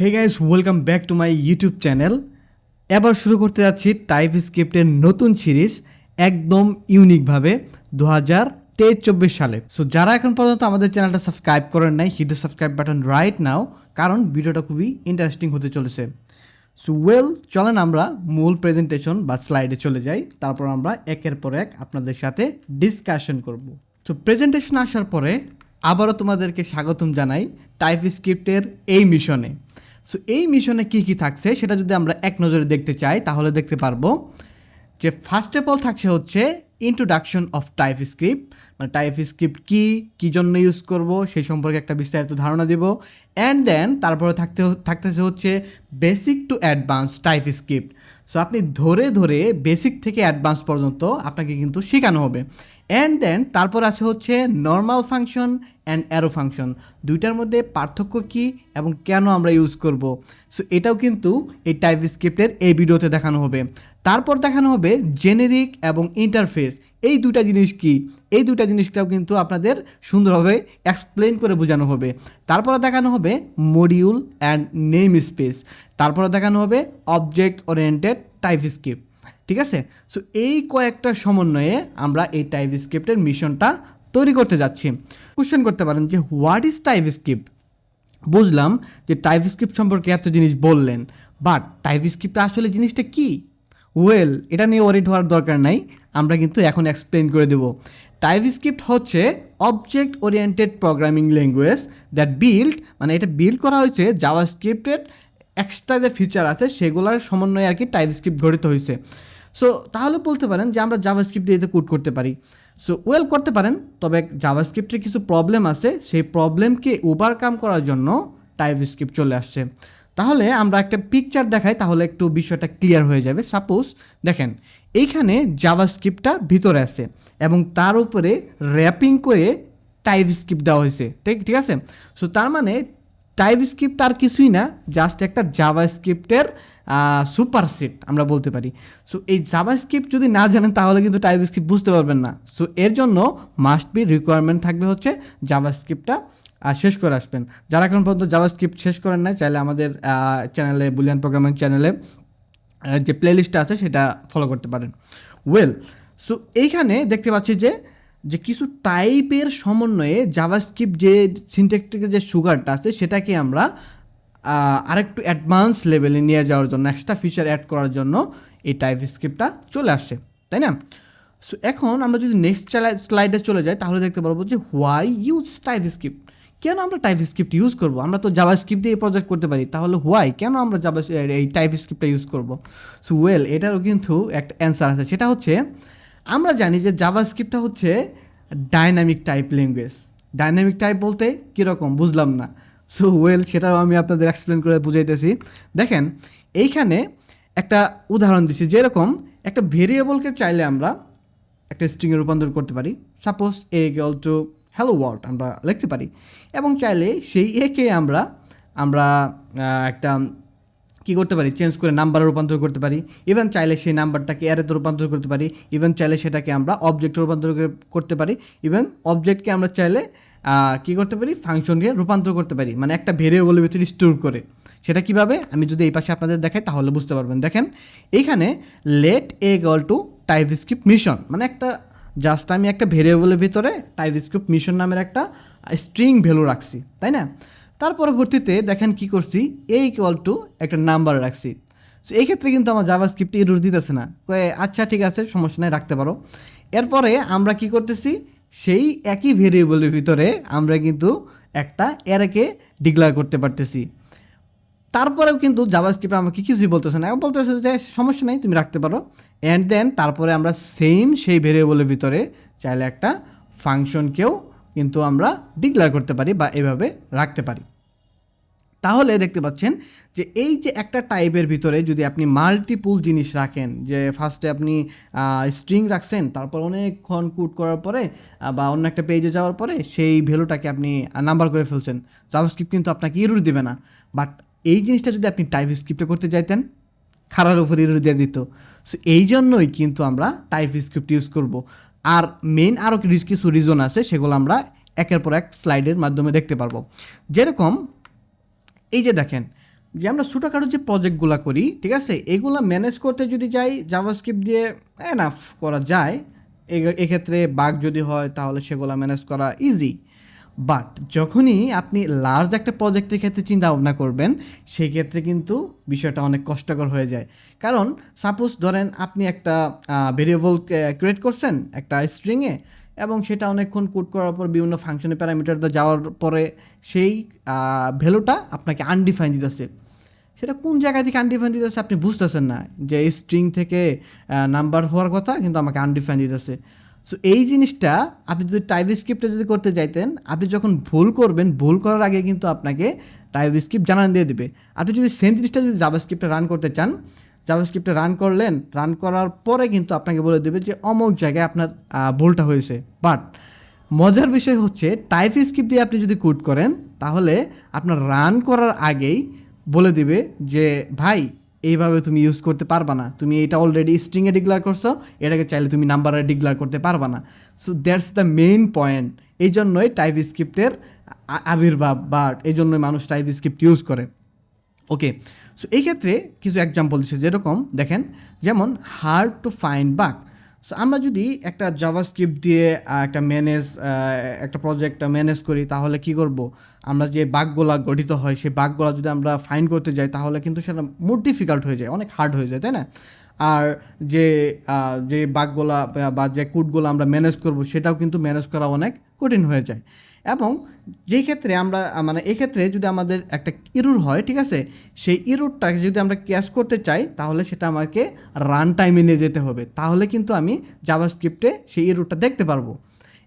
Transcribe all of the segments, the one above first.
Hey guys, welcome back to my YouTube channel. এবার শুরু করতে যাচ্ছি টাইপস্ক্রিপ্টের নতুন সিরিজ একদম ইউনিকভাবে 2023-24 সালে। সো যারা এখন পর্যন্ত আমাদের চ্যানেলটা সাবস্ক্রাইব করেন নাই, hit the subscribe button right now, কারণ ভিডিওটা খুবই ইন্টারেস্টিং হতে চলেছে। সো চলেন আমরা মূল প্রেজেন্টেশন বা স্লাইডে চলে যাই, তারপর আমরা একের পর এক আপনাদের সাথে ডিসকাশন করব। সো প্রেজেন্টেশন আসার পরে আবারও তোমাদেরকে স্বাগতম জানাই টাইপস্ক্রিপ্টের এই মিশনে। সো এই মিশনে কী কী থাকছে সেটা যদি আমরা এক নজরে দেখতে চাই তাহলে দেখতে পারবো যে ফার্স্ট অফ অল থাকছে হচ্ছে ইন্ট্রোডাকশন অফ টাইপস্ক্রিপ্ট, মানে টাইপস্ক্রিপ্ট কী জন্য ইউজ করব সেই সম্পর্কে একটা বিস্তারিত ধারণা দেব। অ্যান্ড দেন তারপরে থাকতেছে হচ্ছে basic to advance TypeScript. So আপনি ধরে ধরে বেসিক থেকে অ্যাডভান্স পর্যন্ত আপনাকে কিন্তু শেখানো হবে। অ্যান্ড দেন তারপর আছে হচ্ছে normal function and arrow function, দুইটার মধ্যে পার্থক্য কী এবং কেন আমরা ইউজ করব। সো এটাও কিন্তু এই টাইপস্ক্রিপ্টের এই ভিডিওতে দেখানো হবে। তারপর দেখানো হবে জেনেরিক এবং ইন্টারফেস, এই দুটা জিনিস কি, এই দুটা জিনিসটাও কিন্তু আপনাদের সুন্দরভাবে এক্সপ্লেন করে বোঝানো হবে। তারপরে দেখানো হবে মডিউল অ্যান্ড নেম স্পেস, তারপরে দেখানো হবে অবজেক্ট ওরিয়েন্টেড টাইপস্ক্রিপ্ট। ঠিক আছে, সো এই কয়েকটা সমন্বয়ে আমরা এই টাইপস্ক্রিপ্টের মিশনটা তৈরি করতে যাচ্ছি। কোশ্চেন করতে পারেন যে হোয়াট ইজ টাইপস্ক্রিপ্ট। বুঝলাম যে টাইপস্ক্রিপ্ট সম্পর্কে এত জিনিস বললেন, বাট টাইপস্ক্রিপ্ট আসলে জিনিসটা কি? এটা নিয়ে ওয়ারিড হওয়ার দরকার নাই, আমরা কিন্তু এখন এক্সপ্লেন করে দেব। টাইপস্ক্রিপ্ট হচ্ছে object oriented programming language that build, মানে এটা বিল্ড করা হয়েছে জাভাস্ক্রিপ্টের এক্সট্রা যে ফিচার আছে সেগুলোর সমন্বয়ে আর কি টাইপস্ক্রিপ্ট গঠিত হয়েছে। সো তাহলে বলতে পারেন যে আমরা জাভাস্ক্রিপ্ট দিয়ে কোড করতে পারি। সো করতে পারেন, তবে জাভাস্ক্রিপ্টের কিছু প্রবলেম আছে, সেই প্রবলেমকে ওভারকাম করার জন্য টাইপস্ক্রিপ্ট চলে আসছে। তাহলে আমরা একটা পিকচার দেখাই, তাহলে একটু বিষয়টা ক্লিয়ার হয়ে যাবে। সাপোজ দেখেন, এইখানে জাভাস্ক্রিপ্টটা ভিতরে আছে এবং তার উপরে র্যাপিং করে টাইপস্ক্রিপ্ট দেওয়া হয়েছে। ঠিক আছে, সো তার মানে টাইপস্ক্রিপ্ট আর কিছুই না, জাস্ট একটা জাভাস্ক্রিপ্টের সুপারসেট আমরা বলতে পারি। সো এই জাভাস্ক্রিপ্ট যদি না জানেন তাহলে কিন্তু টাইপস্ক্রিপ্ট বুঝতে পারবেন না। সো এর জন্য মাস্ট বি রিকোয়ারমেন্ট থাকবে হচ্ছে জাভাস্ক্রিপ্টটা শেষ করে আসবেন। যারা এখন পর্যন্ত জাভাস্ক্রিপ্ট শেষ করেন নাই, চাইলে আমাদের চ্যানেলে বুলিয়ান প্রোগ্রামিং চ্যানেলে যে প্লেলিস্টটা আছে সেটা ফলো করতে পারেন। সো এইখানে দেখতে পাচ্ছি যে কিছু টাইপের সমন্বয়ে জাভাস্ক্রিপ্ট যে সিনট্যাক্টিকের যে সুগারটা আছে সেটাকে আমরা আরেকটু অ্যাডভান্স লেভেলে নিয়ে যাওয়ার জন্য, এক্সট্রা ফিচার অ্যাড করার জন্য এই টাইপস্ক্রিপ্টটা চলে আসছে, তাই না? সো এখন আমরা যদি নেক্সট স্লাইডে চলে যাই তাহলে দেখতে পারবো যে হোয়াই ইউজ টাইপস্ক্রিপ্ট, কেন আমরা টাইপস্ক্রিপ্ট ইউজ করব? আমরা তো জাভাস্ক্রিপ্ট দিয়ে প্রজেক্ট করতে পারি, তাহলে হোয়াই, কেন আমরা এই টাইপস্ক্রিপ্টটা ইউজ করব? সো এটারও কিন্তু একটা অ্যান্সার আছে, সেটা হচ্ছে আমরা জানি যে জাভাস্ক্রিপ্টটা হচ্ছে dynamic type language. Dynamic type বলতে কীরকম বুঝলাম না। সো সেটাও আমি আপনাদের এক্সপ্লেন করে বুঝাইতেছি। দেখেন, এইখানে একটা উদাহরণ দিচ্ছি, যেরকম একটা ভেরিয়েবলকে চাইলে আমরা একটা স্ট্রিংয়ে রূপান্তর করতে পারি। সাপোজ এ ইকুয়াল টু হ্যালো ওয়ার্ল্ড আমরা লিখতে পারি, এবং চাইলে সেই একে আমরা একটা কী করতে পারি, চেঞ্জ করে নাম্বারে রূপান্তর করতে পারি। ইভেন চাইলে সেই নাম্বারটাকে অ্যারেতে রূপান্তর করতে পারি। ইভেন চাইলে সেটাকে আমরা অবজেক্টে রূপান্তর করতে পারি। ইভেন অবজেক্টকে আমরা চাইলে কী করতে পারি, ফাংশনকে রূপান্তর করতে পারি, মানে একটা ভেরিয়েবলের ভিতরে স্টোর করে। সেটা কীভাবে, আমি যদি এই পাশে আপনাদের দেখাই তাহলে বুঝতে পারবেন। দেখেন, এইখানে let a equal to TypeScript mission, মানে একটা জাস্ট আমি একটা ভেরিয়েবলের ভিতরে টাইপস্ক্রিপ্ট মিশন নামের একটা স্ট্রিং ভ্যালু রাখছি, তাই না? তার পরবর্তীতে দেখেন কি করছি, এ ইকুয়াল টু একটা নাম্বার রাখছি। সো এই ক্ষেত্রে কিন্তু আমার জাভাস্ক্রিপ্ট এরর দিতেছে না, আচ্ছা ঠিক আছে, সমস্যা নেই, রাখতে পারো। এরপরে আমরা কি করতেছি, সেই একই ভেরিয়েবলের ভিতরে আমরা কিন্তু একটা অ্যারেকে ডিক্লেয়ার করতে পারতেছি। তারপরেও কিন্তু জাভাস্ক্রিপ্ট আমাকে কিছুই বলতেছে না, বলতেছে যে সমস্যা নেই, তুমি রাখতে পারো। অ্যান্ড দেন তারপরে আমরা সেই ভেরিয়েবলের ভিতরে চাইলে একটা ফাংশনকেও কিন্তু আমরা ডিক্লেয়ার করতে পারি বা এভাবে রাখতে পারি। তাহলে দেখতে পাচ্ছেন যে এই যে একটা টাইপের ভিতরে যদি আপনি মাল্টিপুল জিনিস রাখেন, যে ফার্স্টে আপনি স্ট্রিং রাখছেন, তারপর অনেকক্ষণ কোড করার পরে বা অন্য একটা পেজে যাওয়ার পরে সেই ভ্যালুটাকে আপনি নাম্বার করে ফেলছেন, জাভাস্ক্রিপ্ট কিন্তু আপনাকে এরর দিবে না। বাট এই জিনিসটা যদি আপনি টাইপস্ক্রিপ্টে করতে চাইতেন, খারার উপর এরর দিয়ে দিত। সো এই জন্যই কিন্তু আমরা টাইপস্ক্রিপ্ট ইউজ করব। আর মেইন আরও কিছু রিজন আছে, সেগুলো আমরা একের পর এক স্লাইডের মাধ্যমে দেখতে পারবো। যেরকম এই যে দেখেন, যে আমরা ছোটোখাটো যে প্রজেক্টগুলো করি, ঠিক আছে, এগুলো ম্যানেজ করতে যদি যাই জাভাস্ক্রিপ্ট দিয়ে এনাফ করা যায়। এক্ষেত্রে বাগ যদি হয় তাহলে সেগুলো ম্যানেজ করা ইজি। বাট যখনই আপনি লার্জ একটা প্রজেক্টের ক্ষেত্রে চিন্তা ভাবনা করবেন, সেই ক্ষেত্রে কিন্তু বিষয়টা অনেক কষ্টকর হয়ে যায়। কারণ সাপোজ ধরেন আপনি একটা ভেরিয়েবল ক্রিয়েট করছেন একটা স্ট্রিংয়ে, এবং সেটা অনেকক্ষণ কোড করার পর বিভিন্ন ফাংশনে প্যারামিটারটা যাওয়ার পরে সেই ভ্যালুটা আপনাকে আনডিফাইন দিতেছে। সেটা কোন জায়গা থেকে আনডিফাইন দিতেছে আপনি বুঝতেছেন না, যে স্ট্রিং থেকে নাম্বার হওয়ার কথা কিন্তু আমাকে আনডিফাইন দিতেছে। সো এই জিনিসটা আপনি যদি টাইপস্ক্রিপ্টে যদি করতে চাইতেন, আপনি যখন ভুল করবেন, ভুল করার আগে কিন্তু আপনাকে টাইপস্ক্রিপ্ট জানান দিয়ে দেবে। আপনি যদি সেম জিনিসটা যদি জাভাস্ক্রিপ্টে রান করতে চান, জাভাস্ক্রিপ্টে রান করলেন, রান করার পরে কিন্তু আপনাকে বলে দেবে যে অমুক জায়গায় আপনার ভুলটা হয়েছে। বাট মজার বিষয় হচ্ছে টাইপস্ক্রিপ্ট দিয়ে আপনি যদি কোড করেন, তাহলে আপনার রান করার আগেই বলে দিবে যে ভাই এইভাবে তুমি ইউজ করতে পারবা না, তুমি এটা অলরেডি স্ট্রিংয়ে ডিক্লেয়ার করছো, এটাকে চাইলে তুমি নাম্বারে ডিক্লেয়ার করতে পারবা না। So that's the main point. এই জন্যই টাইপস্ক্রিপ্টের আবির্ভাব, বা এই জন্যই মানুষ টাইপস্ক্রিপ্ট ইউজ করে। ওকে, সো এই ক্ষেত্রে কিছু এক্সাম্পল দিচ্ছে, যেরকম দেখেন, যেমন hard to find bug. So আমরা যদি একটা জাভাস্ক্রিপ্ট দিয়ে একটা প্রজেক্ট ম্যানেজ করি, তাহলে কি করব, আমরা যে বাগগুলা গঠিত হয় সেই বাগগুলা যদি আমরা ফাইন্ড করতে যাই, তাহলে কিন্তু সেটা মোর ডিফিকাল্ট হয়ে যায়, অনেক হার্ড হয়ে যায়, তাই না? আর যে বাগগুলা বা যে কোডগুলো আমরা ম্যানেজ করব, সেটাও কিন্তু ম্যানেজ করা অনেক কঠিন হয়ে যায়। এবং যেই ক্ষেত্রে আমরা এক্ষেত্রে যদি আমাদের একটা ইরর হয়, ঠিক আছে, সেই ইররটাকে যদি আমরা ক্যাচ করতে চাই, তাহলে সেটা আমাকে রান টাইমে নিয়ে যেতে হবে, তাহলে কিন্তু আমি জাভাস্ক্রিপ্টে সেই ইররটা দেখতে পারবো।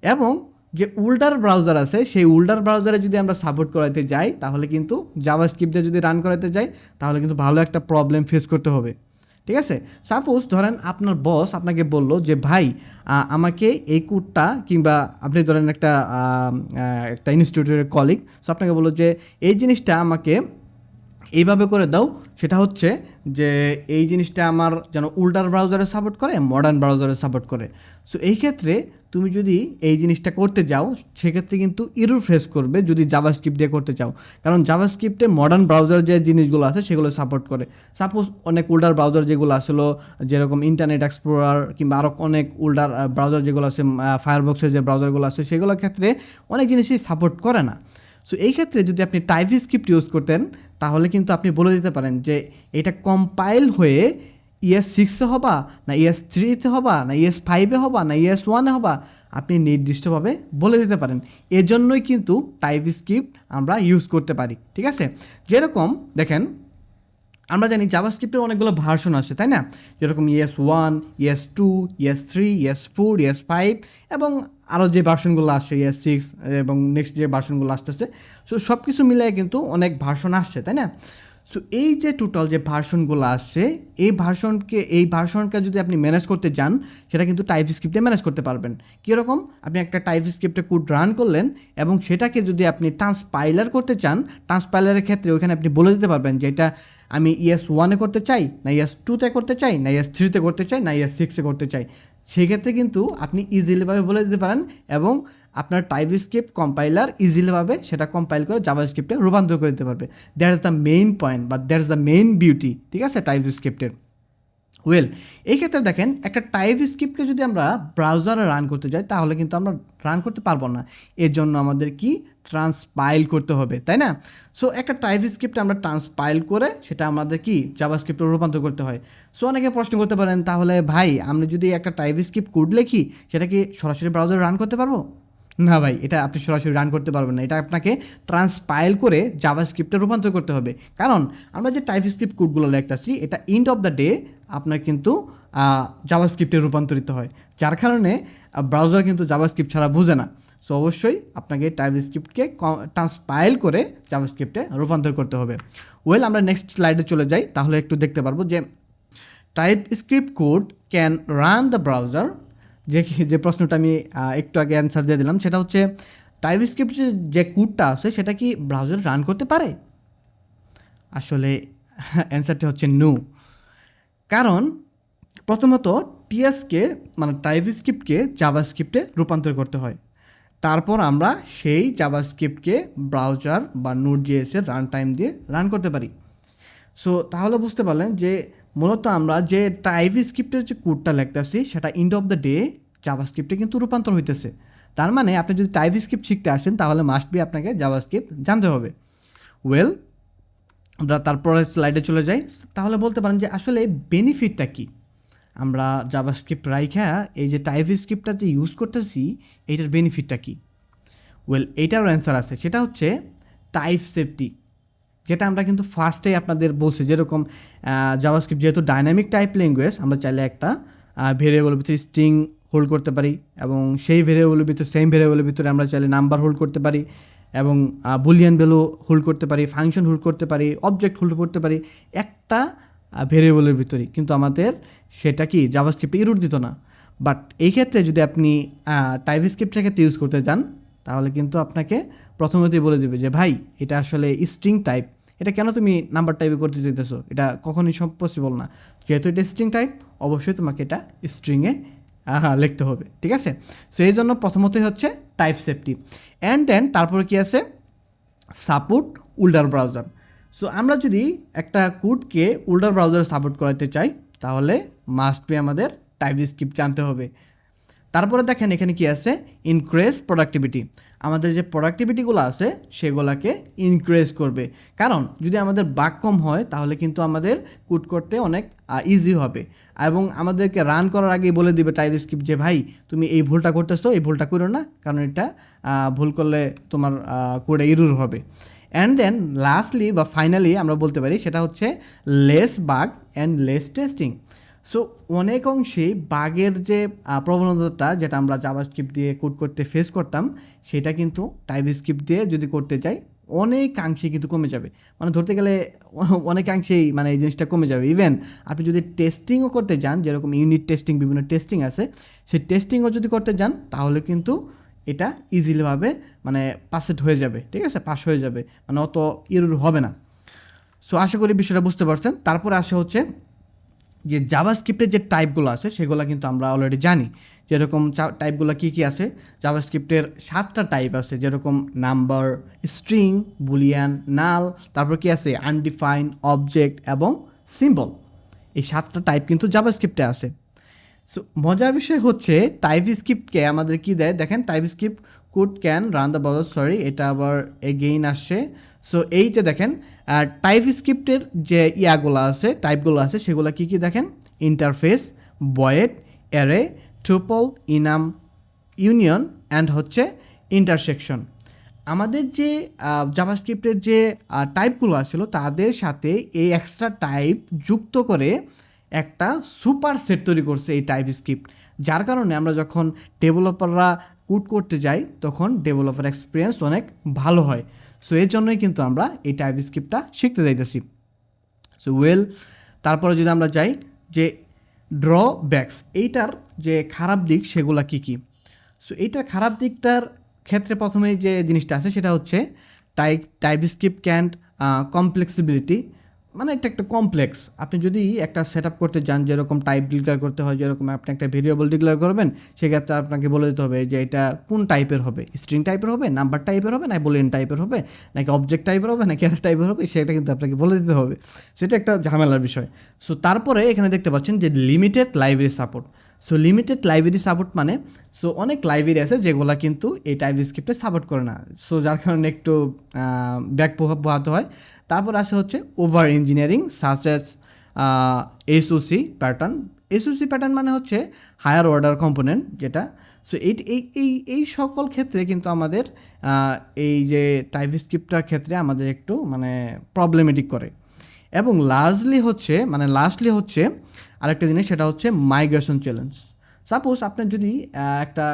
এবং যে উল্ডার ব্রাউজার আছে, সেই উল্ডার ব্রাউজারে যদি আমরা সাপোর্ট করাতে যাই, তাহলে কিন্তু জাভাস্ক্রিপ্টে যদি রান করাতে যাই, তাহলে কিন্তু ভালো একটা প্রবলেম ফেস করতে হবে। ঠিক আছে, সাপোজ ধরেন আপনার বস আপনাকে বলল যে ভাই আমাকে এই কোডটা, কিংবা আপনি ধরেন একটা ইনস্টিটিউটের কলিগ, সো আপনাকে বললো যে এই জিনিসটা আমাকে এইভাবে করে দাও। সেটা হচ্ছে যে এই জিনিসটা আমার যেন উল্টার ব্রাউজারে সাপোর্ট করে, মডার্ন ব্রাউজারে সাপোর্ট করে। সো এই ক্ষেত্রে তুমি যদি এই জিনিসটা করতে যাও, সেক্ষেত্রে কিন্তু ইরর ফেস করবে যদি জাভাস্ক্রিপ্ট দিয়ে করতে চাও। কারণ জাভাস্ক্রিপ্টে মডার্ন ব্রাউজার যে জিনিসগুলো আছে সেগুলো সাপোর্ট করে। সাপোজ অনেক উল্টার ব্রাউজার যেগুলো আসলো, যেরকম ইন্টারনেট এক্সপ্লোরার, কিংবা আরও অনেক উল্টার ব্রাউজার যেগুলো আছে, ফায়ারবক্সের যে ব্রাউজারগুলো আছে, সেগুলোর ক্ষেত্রে অনেক জিনিসই সাপোর্ট করে না। সো এই ক্ষেত্রে যদি আপনি টাইপস্ক্রিপ্ট ইউজ করতেন, তাহলে কিন্তু আপনি বলে দিতে পারেন যে এটা কম্পাইল হয়ে ES6-এ হবা, না ES3-তে হবা, না ES5-এ হবা, না ES1-এ হবা, আপনি নির্দিষ্টভাবে বলে দিতে পারেন। এজন্যই কিন্তু টাইপস্ক্রিপ্ট আমরা ইউজ করতে পারি। ঠিক আছে, যেরকম দেখেন, আমরা জানি জাভাস্ক্রিপ্টের অনেকগুলো ভার্সন আছে, তাই না? যেরকম ES1, ES2, ES3, ES4, ES5, এবং আরও যে ভার্সনগুলো আসছে ES6, এবং নেক্সট যে ভার্সনগুলো আসতেছে। সো সব কিছু মিলিয়ে কিন্তু অনেক ভার্সন আসছে, তাই না? সো এই যে টোটাল যে ভার্সনগুলো আসছে, এই ভার্সনকে যদি আপনি ম্যানেজ করতে যান, সেটা কিন্তু টাইপস্ক্রিপ্টে ম্যানেজ করতে পারবেন। কীরকম, আপনি একটা টাইপস্ক্রিপ্টে কোড রান করলেন, এবং সেটাকে যদি আপনি ট্রান্সপাইলার করতে চান, ট্রান্সপাইলারের ক্ষেত্রে ওইখানে আপনি বলে দিতে পারবেন যে এটা আমি ES1-এ করতে চাই, না ES2-তে করতে চাই, না ES3-তে করতে চাই, না ES6-এ করতে চাই। সেই ক্ষেত্রে কিন্তু আপনি ইজিলিভাবে বলে দিতে পারেন, এবং আপনার টাইপস্ক্রিপ্ট কম্পাইলার ইজিলিভাবে সেটা কম্পাইল করে জাভাস্ক্রিপ্টে রূপান্তর করে দিতে পারবে। That is the main point, বা that is the main beauty, ঠিক আছে, টাইপস্ক্রিপ্টের। ওয়েল, এই ক্ষেত্রে দেখেন, একটা টাইপস্ক্রিপ্টকে যদি আমরা ব্রাউজারে রান করতে যাই, তাহলে কিন্তু আমরা রান করতে পারবো না। এর জন্য আমাদের কি ট্রান্সপাইল করতে হবে, তাই না? সো একটা টাইপস্ক্রিপ্ট আমরা ট্রান্সপাইল করে সেটা আমাদের কি জাভাস্ক্রিপ্টে রূপান্তর করতে হয়। সো অনেকে প্রশ্ন করতে পারেন, তাহলে ভাই আমরা যদি একটা টাইপস্ক্রিপ্ট কোড লিখি, সেটা কি সরাসরি ব্রাউজারে রান করতে পারবো? না ভাই, এটা আপনি সরাসরি রান করতে পারবেন না। এটা আপনাকে ট্রান্সপাইল করে জাভাস্ক্রিপ্টে রূপান্তর করতে হবে। কারণ আমরা যে টাইপস্ক্রিপ্ট কোডগুলো লিখতেছি, এটা এন্ড অফ দ্য ডে আপনার কিন্তু জাভাস্ক্রিপ্টে রূপান্তরিত হয়, যার কারণে ব্রাউজার কিন্তু জাভাস্ক্রিপ্ট ছাড়া বুঝে না। সো অবশ্যই আপনাকে টাইপস্ক্রিপ্টকে ট্রান্সপাইল করে জাভাস্ক্রিপ্টে রূপান্তর করতে হবে। ওয়েল, আমরা নেক্সট স্লাইডে চলে যাই, তাহলে একটু দেখতে পারবো যে TypeScript code can run the browser. যে প্রশ্নটা আমি একটু আগে অ্যান্সার দিয়ে দিলাম, সেটা হচ্ছে টাইপস্ক্রিপ্টের যে কোডটা আছে সেটা কি ব্রাউজারে রান করতে পারে? আসলে অ্যান্সারটি হচ্ছে নো। কারণ প্রথমত টিএসকে মানে টাইপস্ক্রিপ্টকে জাভাস্ক্রিপ্টে রূপান্তর করতে হয়, তারপর আমরা সেই জাভাস্ক্রিপ্টকে ব্রাউজার বা নোডজেএসের রান টাইম দিয়ে রান করতে পারি। সো তাহলে বুঝতে পারলেন যে মূলত আমরা যে টাইপস্ক্রিপ্টের যে কোডটা লিখতেছি সেটা এন্ড অফ দ্য ডে জাভাস্ক্রিপ্টে কিন্তু রূপান্তর হইতেছে। তার মানে আপনি যদি টাইপস্ক্রিপ্ট শিখতে আসেন তাহলে মাস্ট বি আপনাকে জাভাস্ক্রিপ্ট জানতে হবে। ওয়েল, আমরা তারপরে স্লাইডে চলে যাই। তাহলে বলতে পারেন যে আসলে বেনিফিটটা কী, আমরা জাভাস্ক্রিপ্ট রাইখা এই যে টাইপস্ক্রিপ্টটা যে ইউজ করতেছি এইটার বেনিফিটটা কী? ওয়েল, এইটার অ্যান্সার আছে, সেটা হচ্ছে টাইপ সেফটি, যেটা আমরা কিন্তু ফার্স্টেই আপনাদের বলছি। যেরকম জাভাস্ক্রিপ্ট যেহেতু ডাইনামিক টাইপ ল্যাঙ্গুয়েজ, আমরা চাইলে একটা ভেরিয়েবলের ভিতরে স্ট্রিং হোল্ড করতে পারি এবং সেই ভেরিয়েবলের ভিতরে সেম ভেরিয়েবলের ভিতরে আমরা চাইলে নাম্বার হোল্ড করতে পারি এবং বুলিয়ান ভ্যালু হোল্ড করতে পারি, ফাংশন হোল্ড করতে পারি, অবজেক্ট হোল্ড করতে পারি একটা ভেরিয়েবলের ভিতরেই। কিন্তু আমাদের সেটা কি জাভাস্ক্রিপ্টে এরর দিত না। বাট এই ক্ষেত্রে যদি আপনি টাইপস্ক্রিপ্টের ক্ষেত্রে ইউজ করতে চান তাহলে কিন্তু আপনাকে প্রথমতেই বলে দেবে যে ভাই এটা আসলে স্ট্রিং টাইপ, এটা কেন তুমি নাম্বার টাইপে করতে চাইতেছো, এটা কখনোই সব পসিবল না। যেহেতু এটা স্ট্রিং টাইপ অবশ্যই তোমাকে এটা স্ট্রিংয়ে লিখতে হবে, ঠিক আছে। সো এই জন্য প্রথমতই হচ্ছে টাইপ সেফটি। অ্যান্ড দেন তারপরে কি আছে, সাপোর্ট উল্ডার ব্রাউজার। সো আমরা যদি একটা কোডকে উল্ডার ব্রাউজারে সাপোর্ট করাতে চাই তাহলে মাস্ট বি আমাদের টাইপস্ক্রিপ্ট জানতে হবে। তারপরে দেখেন এখানে কি আছে, ইনক্রিজ প্রোডাক্টিভিটি। আমাদের যে প্রোডাক্টিভিটিগুলো আছে সেগুলোকে ইনক্রিজ করবে, কারণ যদি আমাদের বাগ কম হয় তাহলে কিন্তু আমাদের কোড করতে অনেক ইজি হবে এবং আমাদেরকে রান করার আগেই বলে দিবে টাইপস্ক্রিপ্ট যে ভাই তুমি এই ভুলটা করতেছো, এই ভুলটা করো না, কারণ এটা ভুল করলে তোমার কোডে এরর হবে। অ্যান্ড দেন লাস্টলি বা ফাইনালি আমরা বলতে পারি সেটা হচ্ছে less bug and less testing. So অনেক অংশেই বাগের যে প্রবণতাটা যেটা আমরা জাভাস্ক্রিপ্ট দিয়ে কোড করতে ফেস করতাম সেটা কিন্তু টাইপস্ক্রিপ্ট দিয়ে যদি করতে যাই অনেকাংশেই কিন্তু কমে যাবে। মানে ধরতে গেলে অনেকাংশেই মানে এই জিনিসটা কমে যাবে। ইভেন আপনি যদি টেস্টিংও করতে যান, যেরকম ইউনিট টেস্টিং, বিভিন্ন টেস্টিং আছে, সেই টেস্টিংও যদি করতে যান তাহলে কিন্তু এটা ইজিলিভাবে মানে পাসেট হয়ে যাবে, ঠিক আছে, পাস হয়ে যাবে, মানে অত এরর হবে না। সো আশা করি বিষয়টা বুঝতে পারছেন। তারপরে আসে হচ্ছে যে জাভাস্ক্রিপ্টের যে টাইপগুলো আছে সেগুলো কিন্তু আমরা অলরেডি জানি। যেরকম টাইপগুলো কী কী আছে, জাভাস্ক্রিপ্টের 7টা টাইপ আছে, যেরকম নাম্বার, স্ট্রিং, বুলিয়ান, নাল, তারপর কি আছে আনডিফাইন, অবজেক্ট এবং সিম্বল। এই 7টা টাইপ কিন্তু জাভাস্ক্রিপ্টে আছে। সো মজার বিষয় হচ্ছে টাইপস্ক্রিপ্টকে আমাদের কি দেয় দেখেন, TypeScript code can run the browser, sorry এটা আবার এগেইন আসছে। সো এই যে দেখেন টাইপস্ক্রিপ্টের যে ইয়াগুলো আছে, টাইপগুলো আছে, সেগুলো কী কী দেখেন, interface, void, array, tuple, enum, union and হচ্ছে ইন্টারসেকশন। আমাদের যে জাভাস্ক্রিপ্টের যে টাইপগুলো আসছিল তাদের সাথে এই এক্সট্রা টাইপ যুক্ত করে একটা সুপার সেট তৈরি করছে এই টাইপস্ক্রিপ্ট, যার কারণে আমরা যখন ডেভেলপাররা কোড করতে যাই তখন ডেভেলপার এক্সপিরিয়েন্স অনেক ভালো হয়। সো এর জন্যই কিন্তু আমরা এই টাইপস্ক্রিপ্টটা শিখতে যাইতেছি। সো ওয়েল, তারপরে যদি আমরা যাই যে ড্রব্যাকস, এইটার যে খারাপ দিক সেগুলো কী কী। সো এইটার খারাপ দিকটার ক্ষেত্রে প্রথমেই যে জিনিসটা আছে সেটা হচ্ছে টাইপস্ক্রিপ্ট ক্যান্ট কমপ্লেক্সিবিলিটি, মানে এটা একটা কমপ্লেক্স। আপনি যদি একটা সেট আপ করতে যান, যেরকম টাইপ ডিক্লেয়ার করতে হয়, যেরকম আপনি একটা ভেরিয়েবল ডিক্লেয়ার করবেন, সেক্ষেত্রে আপনাকে বলে দিতে হবে যে এটা কোন টাইপের হবে, স্ট্রিং টাইপের হবে, নাম্বার টাইপের হবে, না বুলিয়ান টাইপের হবে, নাকি অবজেক্ট টাইপের হবে, নাকি অ্যারে টাইপের হবে, সেটা কিন্তু আপনাকে বলে দিতে হবে। সেটা একটা ঝামেলার বিষয়। সো তারপরে এখানে দেখতে পাচ্ছেন যে limited library support. So limited library support মানে সো অনেক লাইব্রেরি আছে যেগুলো কিন্তু এই টাইপস্ক্রিপ্টে সাপোর্ট করে না, সো যার কারণে একটু ব্যাক প্রভাব পোহাতে হয়। তারপর আসে হচ্ছে over engineering such as SOC pattern. SOC pattern মানে হচ্ছে হায়ার অর্ডার কম্পোনেন্ট যেটা। সো এই সকল ক্ষেত্রে কিন্তু আমাদের এই যে টাইপস্ক্রিপ্টটার ক্ষেত্রে আমাদের একটু মানে প্রবলেমেটিক করে। এবং লাস্টলি হচ্ছে আরেকটা জিনিস, সেটা হচ্ছে মাইগ্রেশন চ্যালেঞ্জ। সাপোজ আপনার যদি একটা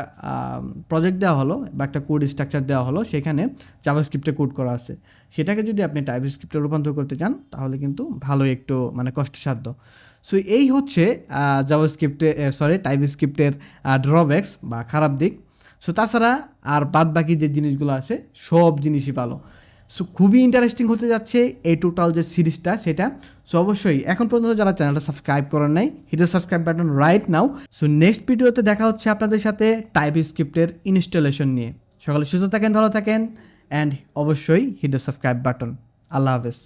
প্রজেক্ট দেওয়া হলো বা একটা কোড স্ট্রাকচার দেওয়া হলো, সেখানে জাভাস্ক্রিপ্টে কোড করা আছে, সেটাকে যদি আপনি টাইপস্ক্রিপ্টে রূপান্তর করতে চান তাহলে কিন্তু ভালোই একটু মানে কষ্টসাধ্য। সো এই হচ্ছে টাইপস্ক্রিপ্টের ড্রব্যাকস বা খারাপ দিক। সো তাছাড়া আর বাদ বাকি যে জিনিসগুলো আছে সব জিনিসই ভালো। সো খুবই ইন্টারেস্টিং হতে যাচ্ছে এই টোটাল যে সিরিজটা সেটা। সো অবশ্যই এখন পর্যন্ত যারা চ্যানেলটা সাবস্ক্রাইব করেন নাই, hit the subscribe button right now. So next ভিডিওতে দেখা হচ্ছে আপনাদের সাথে টাইপস্ক্রিপ্টের ইনস্টলেশন নিয়ে। সকালে সুস্থ থাকেন, ভালো থাকেন, অ্যান্ড অবশ্যই হিট দ্য সাবস্ক্রাইব বাটন। আল্লাহ হাফেজ।